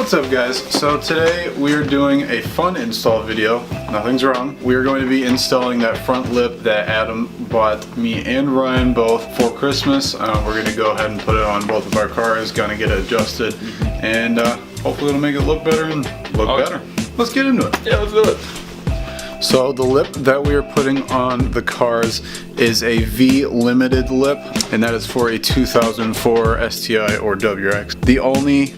What's up guys? So today we are doing a fun install video. Nothing's wrong. We are going to be installing that front lip that Adam bought me and Ryan both for Christmas. We're going to go ahead and put it on both of our cars, going to get it adjusted, and hopefully it'll make it look better and look better. Let's get into it. Yeah, let's do it. So the lip that we are putting on the cars is a V limited lip, and that is for a 2004 STI or WRX. The only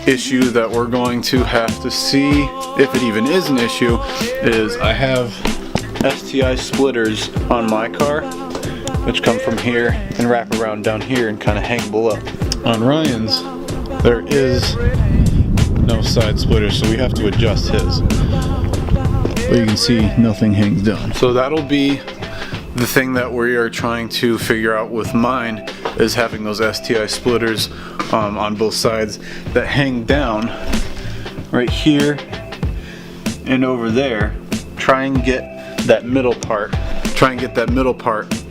issue that we're going to have to see, if it even is an issue, is I have STI splitters on my car which come from here and wrap around down here and kind of hang below. On Ryan's there is no side splitter, so we have to adjust his. But you can see nothing hangs down. So that'll be the thing that we are trying to figure out with mine, is having those STI splitters on both sides that hang down right here and over there. Try and get that middle part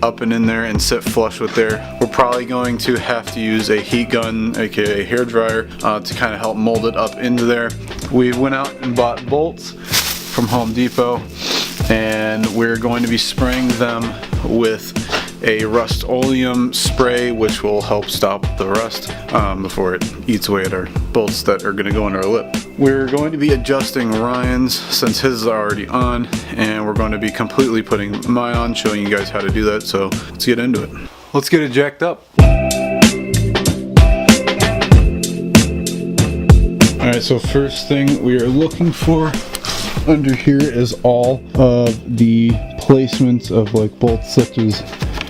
up and in there and sit flush with there. We're probably going to have to use a heat gun, aka hair dryer, to kind of help mold it up into there. We went out and bought bolts from Home Depot, and we're going to be spraying them with a Rust-Oleum spray, which will help stop the rust before it eats away at our bolts that are going to go in our lip. We're going to be adjusting Ryan's since his is already on, and we're going to be completely putting mine on, showing you guys how to do that. So let's get into it. Let's get it jacked up. Alright, so first thing we are looking for under here is all of the placements of like bolts, such as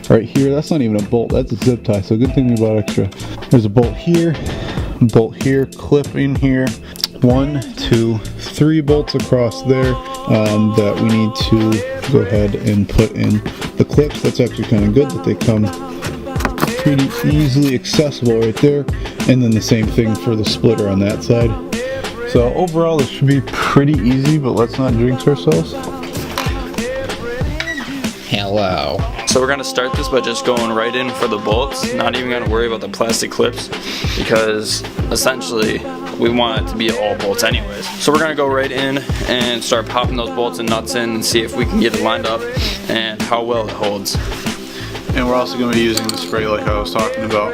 right here. That's not even a bolt, that's a zip tie, so good thing we bought extra. There's a bolt here, clip in here, 1, 2, 3 bolts across there that we need to go ahead and put in the clips. That's actually kind of good that they come pretty easily accessible right there, and then the same thing for the splitter on that side. So overall this should be pretty easy, but let's not jinx ourselves. Hello. So we're gonna start this by just going right in for the bolts, not even gonna worry about the plastic clips, because essentially we want it to be all bolts anyways. So we're gonna go right in and start popping those bolts and nuts in and see if we can get it lined up and how well it holds. And we're also going to be using the spray like I was talking about.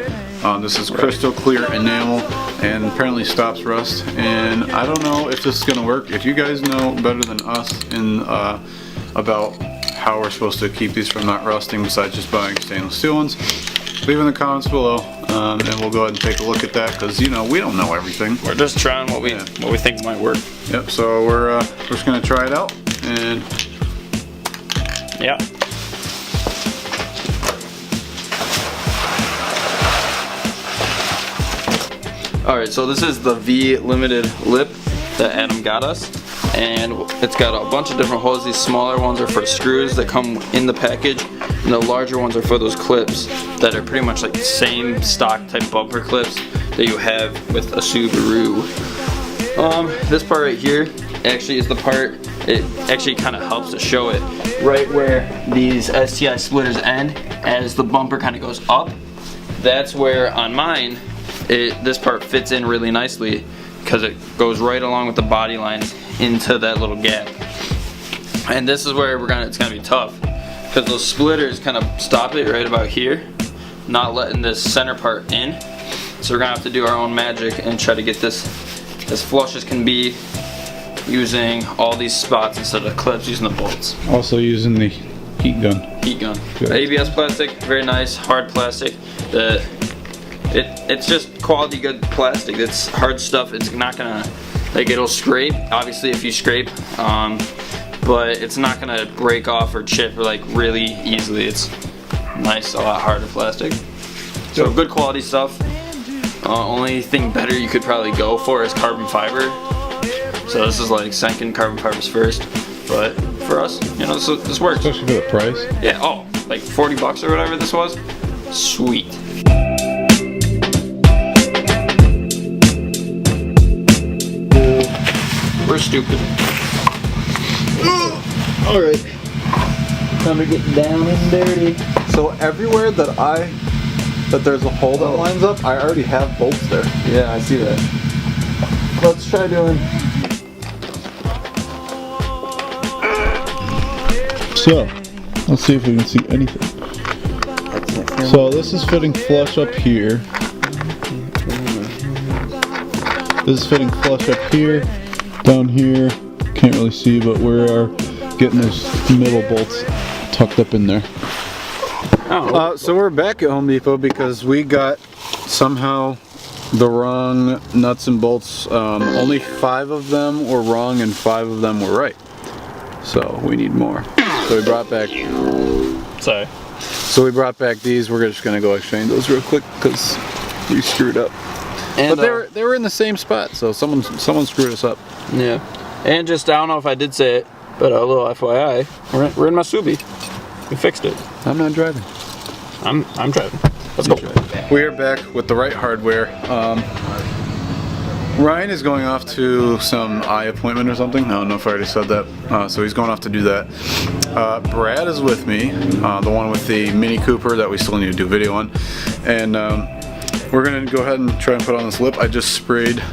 This is crystal clear enamel and apparently stops rust, and I don't know if this is going to work. If you guys know better than us in about how we're supposed to keep these from not rusting besides just buying stainless steel ones, leave in the comments below, and we'll go ahead and take a look at that, because you know we don't know everything. We're just trying what we think might work. Yep. So we're just going to try it out, and yeah. Alright, so this is the V limited lip that Adam got us, and it's got a bunch of different holes. These smaller ones are for screws that come in the package, and the larger ones are for those clips that are pretty much like the same stock type bumper clips that you have with a Subaru. This part right here actually is the part, it actually kind of helps to show it right where these STI splitters end as the bumper kind of goes up. That's where on mine this part fits in really nicely, because it goes right along with the body lines into that little gap. And this is where it's gonna be tough, because those splitters kind of stop it right about here, not letting this center part in. So we're gonna have to do our own magic and try to get this as flush as can be, using all these spots instead of clips, using the bolts. Also using the heat gun. Heat gun. ABS plastic, very nice, hard plastic. It's just quality good plastic. It's hard stuff. It's not gonna, like, it'll scrape, obviously, if you scrape, but it's not gonna break off or chip like really easily. It's nice, a lot harder plastic. So good quality stuff. Only thing better you could probably go for is carbon fiber. So this is like second, carbon fiber's first. But for us, you know, this works. Especially for the price. Yeah, like 40 bucks or whatever this was. Sweet. We're stupid. Alright. Time to get down and dirty. So everywhere that there's a hole that lines up, I already have bolts there. Yeah, I see that. let's try doing. So, let's see if we can see anything. So this is fitting flush up here. This is fitting flush up here, down here. Can't really see, but we are getting those middle bolts tucked up in there. So we're back at Home Depot because we got somehow the wrong nuts and bolts. Only 5 of them were wrong and 5 of them were right. So we need more. So we brought back. Sorry. So we brought back these. We're just gonna go exchange those real quick because we screwed up. And, but they were in the same spot, so someone screwed us up. Yeah. And just, I don't know if I did say it, but a little FYI, we're in my Subaru. We fixed it. I'm not driving. I'm driving. Let's go. We are back with the right hardware. Ryan is going off to some eye appointment or something. I don't know if I already said that. So he's going off to do that. Brad is with me, the one with the Mini Cooper that we still need to do video on. And we're going to go ahead and try and put on this lip. I just sprayed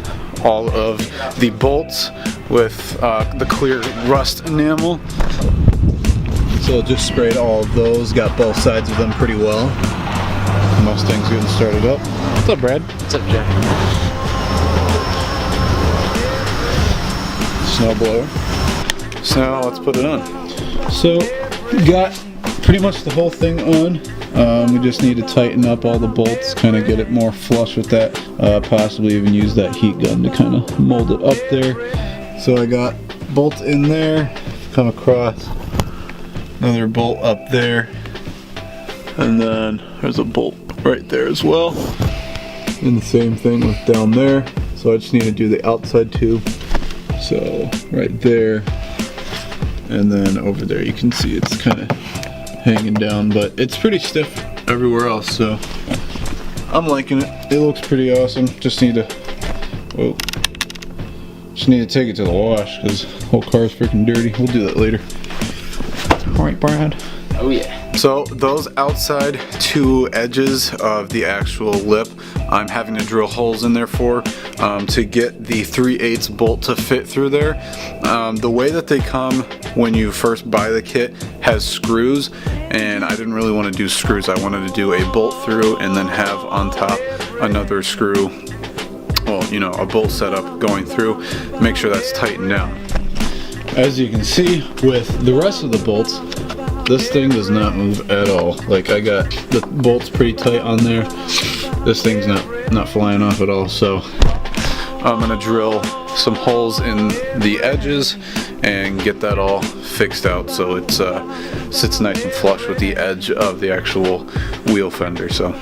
all of the bolts with the clear rust enamel. So just sprayed all of those, got both sides of them pretty well. Mustang's getting started up. What's up, Brad? What's up, Jack? Snow blower. So now let's put it on. So got pretty much the whole thing on. We just need to tighten up all the bolts, kind of get it more flush with that. Possibly even use that heat gun to kind of mold it up there. So I got bolts in there, come across, another bolt up there, and then there's a bolt right there as well. And the same thing with down there. So I just need to do the outside tube. So right there, and then over there you can see it's kind of hanging down, but it's pretty stiff everywhere else, so I'm liking it. It looks pretty awesome. Just need to take it to the wash because the whole car is freaking dirty. We'll do that later. All right, Brad. Oh yeah. So those outside 2 edges of the actual lip, I'm having to drill holes in there for to get the 3/8 bolt to fit through there. The way that they come when you first buy the kit has screws, and I didn't really want to do screws. I wanted to do a bolt through and then have on top another screw, well, you know, a bolt setup going through, make sure that's tightened down. As you can see with the rest of the bolts, this thing does not move at all. Like, I got the bolts pretty tight on there. This thing's not flying off at all. So I'm gonna drill some holes in the edges and get that all fixed out so it sits nice and flush with the edge of the actual wheel fender. So.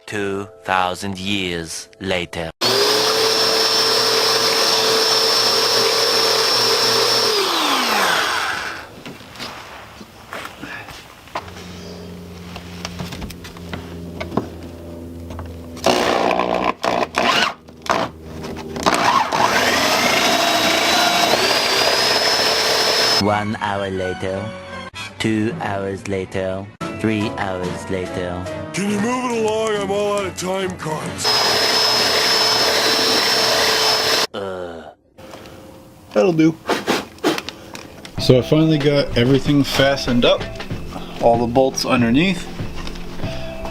2,000 years later. One hour later, 2 hours later, 3 hours later. Can you move it along? I'm all out of time cards. That'll do. So I finally got everything fastened up. All the bolts underneath.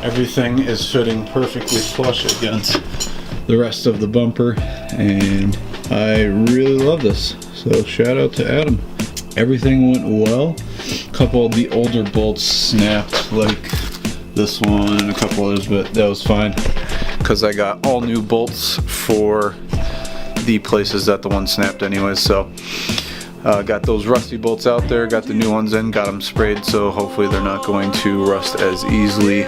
Everything is fitting perfectly flush against the rest of the bumper, and I really love this. So shout out to Adam. Everything went well. A couple of the older bolts snapped, like this one and a couple others, but that was fine because I got all new bolts for the places that the one snapped anyways. So got those rusty bolts out there, got the new ones in, got them sprayed, so hopefully they're not going to rust as easily.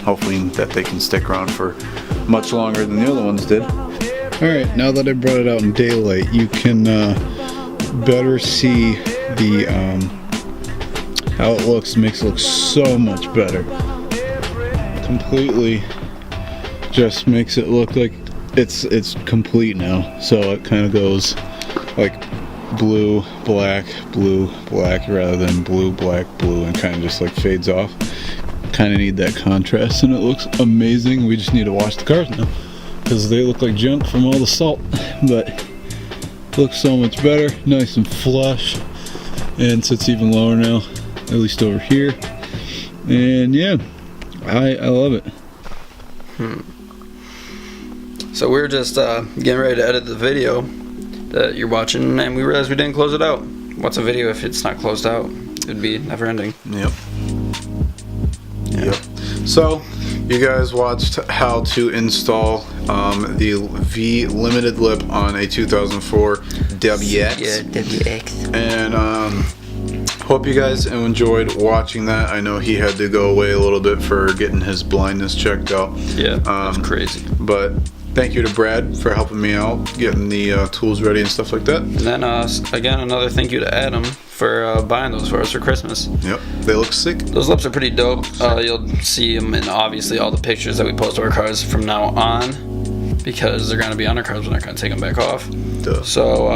Hopefully that they can stick around for much longer than the other ones did. Alright, now that I brought it out in daylight, you can better see the how it looks. Makes it look so much better. Completely just makes it look like it's complete now. So it kind of goes like blue, black, rather than blue, black, blue, and kind of just like fades off. Kind of need that contrast, and it looks amazing. We just need to wash the cars now because they look like junk from all the salt, but looks so much better, nice and flush, and sits even lower now, at least over here. And yeah, I love it. So we're just getting ready to edit the video that you're watching, and we realized we didn't close it out. What's a video if it's not closed out? It'd be never ending. Yep. So you guys watched how to install the V limited lip on a 2004 WX. Yeah, WX. And hope you guys enjoyed watching that. I know he had to go away a little bit for getting his blindness checked out. Yeah, that's crazy. But thank you to Brad for helping me out, getting the tools ready and stuff like that. And then again, another thank you to Adam for buying those for us for Christmas. Yep, they look sick. Those lips are pretty dope. You'll see them in obviously all the pictures that we post to our cars from now on, because they're gonna be on our cars. We're not gonna take them back off. Duh. So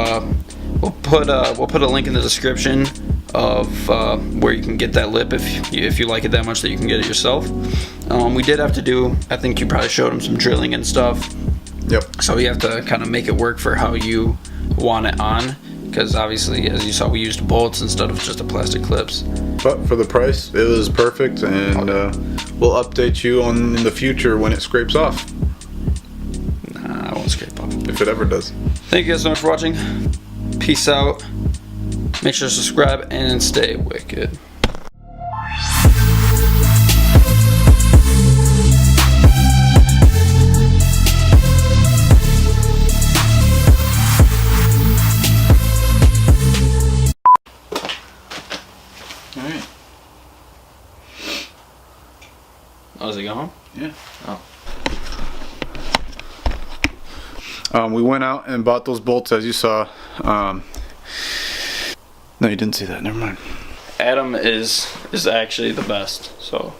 we'll put a link in the description of where you can get that lip if you like it that much that you can get it yourself. We did have to do, I think you probably showed him some drilling and stuff. Yep. So you have to kind of make it work for how you want it on, because obviously, as you saw, we used bolts instead of just the plastic clips. But for the price, it was perfect, and we'll update you in the future when it scrapes off. Nah, I won't scrape off. If it ever does. Thank you guys so much for watching. Peace out. Make sure to subscribe and stay wicked. Alright. Oh, is he going? Yeah. Oh. We went out and bought those bolts, as you saw. No, you didn't see that. Never mind. Adam is actually the best, so.